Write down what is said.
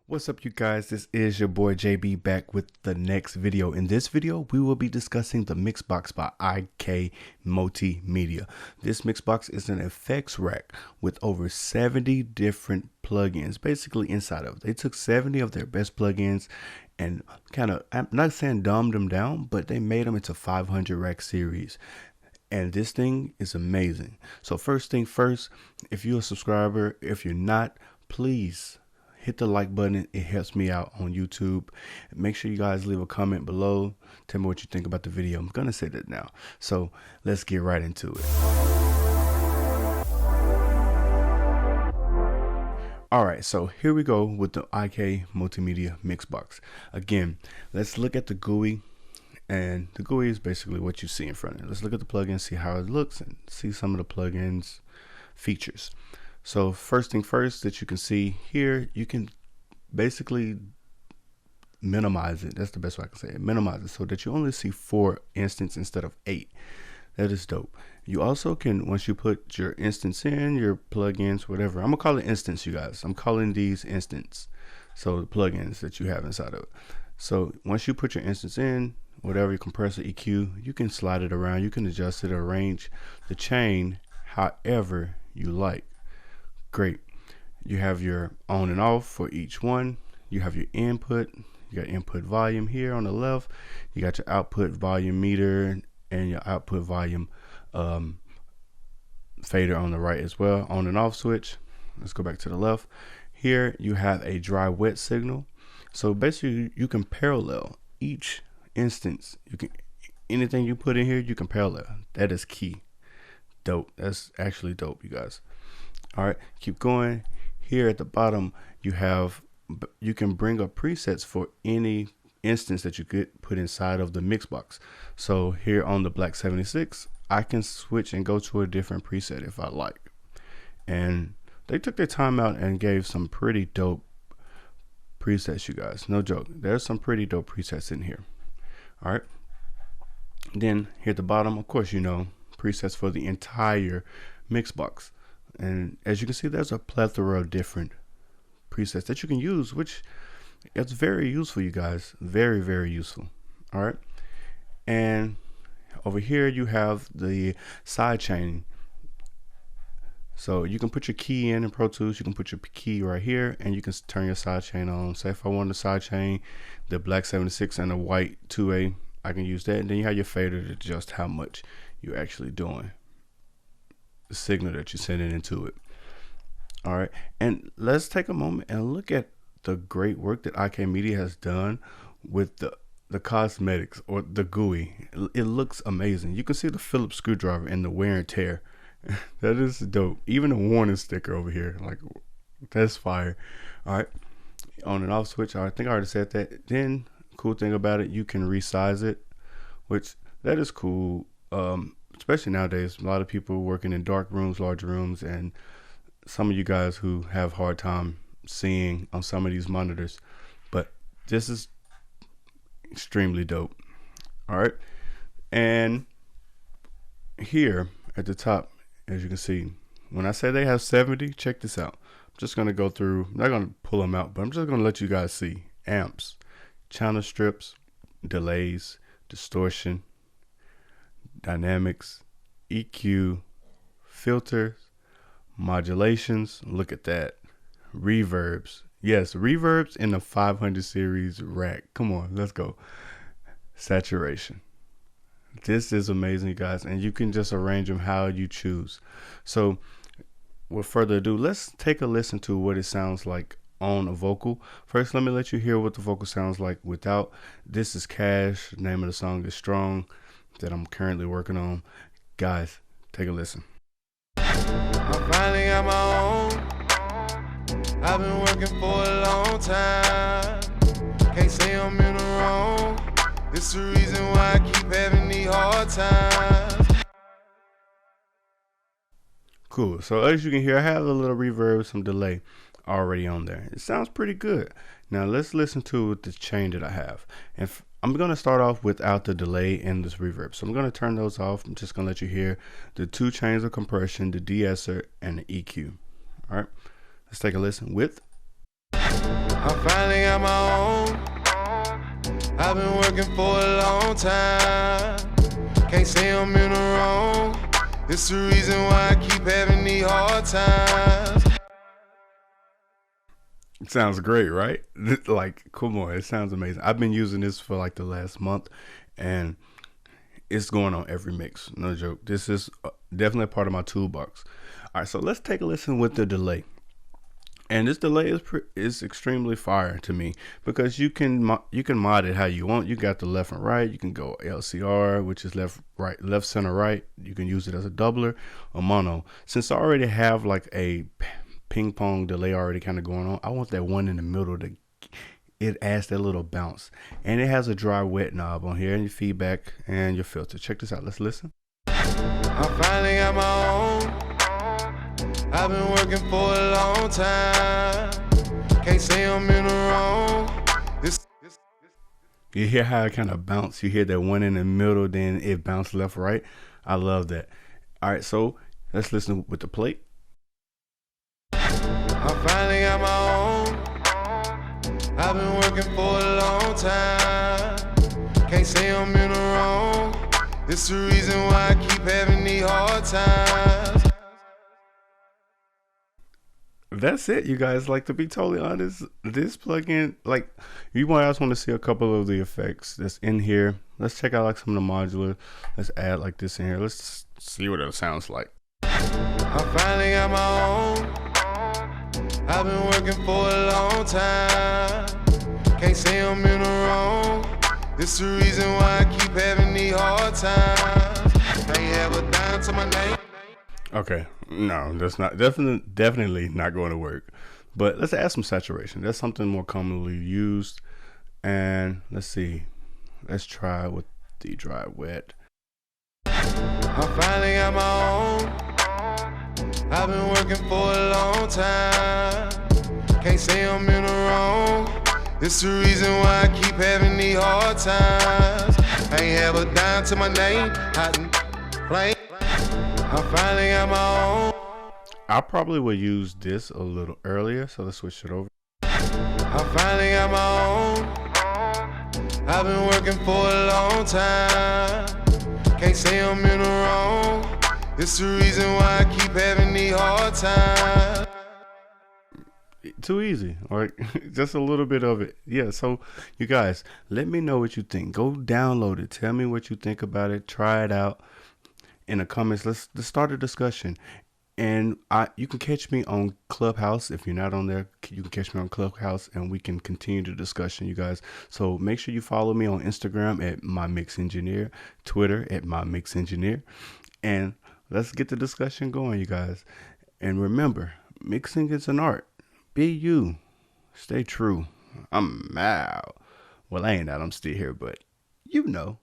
What's up, you guys? This is your boy JB back with the next video. In this video, we will be discussing the MixBox by IK Multimedia. This MixBox is an effects rack with over 70 different plugins basically inside of it. They took 70 of their best plugins and I'm not saying dumbed them down, but they made them into 500 rack series. And this thing is amazing. So first thing first, if you're a subscriber, if you're not, please hit the like button. It helps me out on YouTube. Make sure you guys leave a comment below. Tell me what you think about the video. I'm gonna say that now. So let's get right into it. Alright, so here we go with the IK Multimedia MixBox. Again, let's look at the GUI. And the GUI is basically what you see in front of it. Let's look at the plugin, see how it looks, and see some of the plugins features. So first thing first that you can see here, you can basically minimize it. That's the best way I can say it. Minimize it so that you only see 4 instances instead of 8. That is dope. You also can, once you put your instance in, your plugins, whatever. I'm gonna call it instance, you guys. I'm calling these instance. So the plugins that you have inside of it. So once you put your instance in, whatever your compressor, EQ, you can slide it around. You can adjust it, arrange the chain however you like. Great. You have your on and off for each one. You have your input. You got input volume here on the left. You got your output volume meter and your output volume fader on the right as well. On and off switch. Let's go back to the left. Here you have a dry wet signal. So basically you can parallel each instance. You can, anything you put in here, you can parallel. That is key. Dope. That's actually dope, you guys. All right, keep going. Here at the bottom, you can bring up presets for any instance that you could put inside of the MixBox. So here on the Black 76, I can switch and go to a different preset if I like. And they took their time out and gave some pretty dope presets, you guys. No joke. There's some pretty dope presets in here. All right. Then here at the bottom, of course, you know, presets for the entire MixBox. And as you can see, there's a plethora of different presets that you can use, which it's very useful, you guys. Very, very useful. All right. And over here, you have the side chaining. So you can put your key in Pro Tools. You can put your key right here, and you can turn your side chain on. Say if I want to side chain the Black 76 and the white 2A, I can use that. And then you have your fader to adjust how much you're actually doing, the signal that you're sending into it. All right, and let's take a moment and look at the great work that IK Media has done with the cosmetics or the GUI. It looks amazing. You can see the Phillips screwdriver and the wear and tear. That is dope. Even a warning sticker over here, like, that's fire. All right, on and off switch. I think I already said that. Then cool thing about it, you can resize it, which that is cool. Especially nowadays, a lot of people working in dark rooms, large rooms, and some of you guys who have hard time seeing on some of these monitors. But this is extremely dope. All right, and here at the top, as you can see, when I say they have 70, check this out. I'm just gonna go through. I'm not gonna pull them out, but I'm just gonna let you guys see amps, channel strips, delays, distortion, dynamics, EQ, filters, modulations. Look at that. Reverbs. Yes, reverbs in the 500 series rack. Come on, let's go. Saturation. This is amazing, you guys, and you can just arrange them how you choose. So with further ado, let's take a listen to what it sounds like on a vocal. First, let me let you hear what the vocal sounds like without. This is Cash. The name of the song is Strong, that I'm currently working on. Guys, take a listen. I finally got my own. I've been working for a long time. Can't say I'm in the wrong. It's the reason why I keep having these hard times. Cool. So as you can hear, I have a little reverb, some delay already on there. It sounds pretty good. Now let's listen to the chain that I have. And I'm going to start off without the delay and this reverb. So I'm going to turn those off. I'm just going to let you hear the 2 chains of compression, the de-esser and the EQ. All right, let's take a listen with. I finally got my own. I've been working for a long time. Can't say I'm in the wrong. It's the reason why I keep having these hard times. It sounds great, right? Like, come on, it sounds amazing. I've been using this for like the last month, and it's going on every mix. No joke. This is definitely a part of my toolbox. All right, so let's take a listen with the delay. And this delay is extremely fire to me because you can mod it how you want. You got the left and right. You can go LCR, which is left, right, left, center, right. You can use it as a doubler or mono. Since I already have like a ping pong delay already kind of going on, I want that one in the middle to it adds that little bounce. And it has a dry wet knob on here and your feedback and your filter. Check this out. Let's listen. I finally got my own. I've been working for a long time. Can't say I'm in the wrong. You hear how it kind of bounce. You hear that one in the middle, then it bounced left, right. I love that. All right, so let's listen with the plate. I finally got my own. I've been working for a long time. Can't say I'm in the wrong. It's the reason why I keep having these hard times. That's it, you guys. Like, to be totally honest, this plugin, like, you guys want to see a couple of the effects that's in here. Let's check out like some of the modular. Let's add like this in here. Let's see what it sounds like. I finally got my own. I've been working for a long time. Can't say I'm in the wrong. It's the reason why I keep having these hard times. I ain't have a dime to my name. Okay, no, that's not definitely not going to work. But let's add some saturation. That's something more commonly used. And let's see. Let's try with the dry wet. I finally got my own. I've been working for a long time. Can't say I'm in the wrong. It's the reason why I keep having these hard times. I ain't have a dime to my name. Hot and plain. I finally got my own. I probably would use this a little earlier, so let's switch it over. I finally got my own. I've been working for a long time. Can't say I'm in the wrong. It's the reason why I keep having these hard times. Too easy, or just a little bit of it. Yeah, so you guys, let me know what you think. Go download it. Tell me what you think about it. Try it out in the comments. Let's start a discussion. And you can catch me on Clubhouse. If you're not on there, you can catch me on Clubhouse and we can continue the discussion, you guys. So make sure you follow me on Instagram at MyMixEngineer, Twitter at MyMixEngineer, and let's get the discussion going, you guys. And remember, mixing is an art. Be you. Stay true. I'm out. Well, I ain't out. I'm still here, but you know.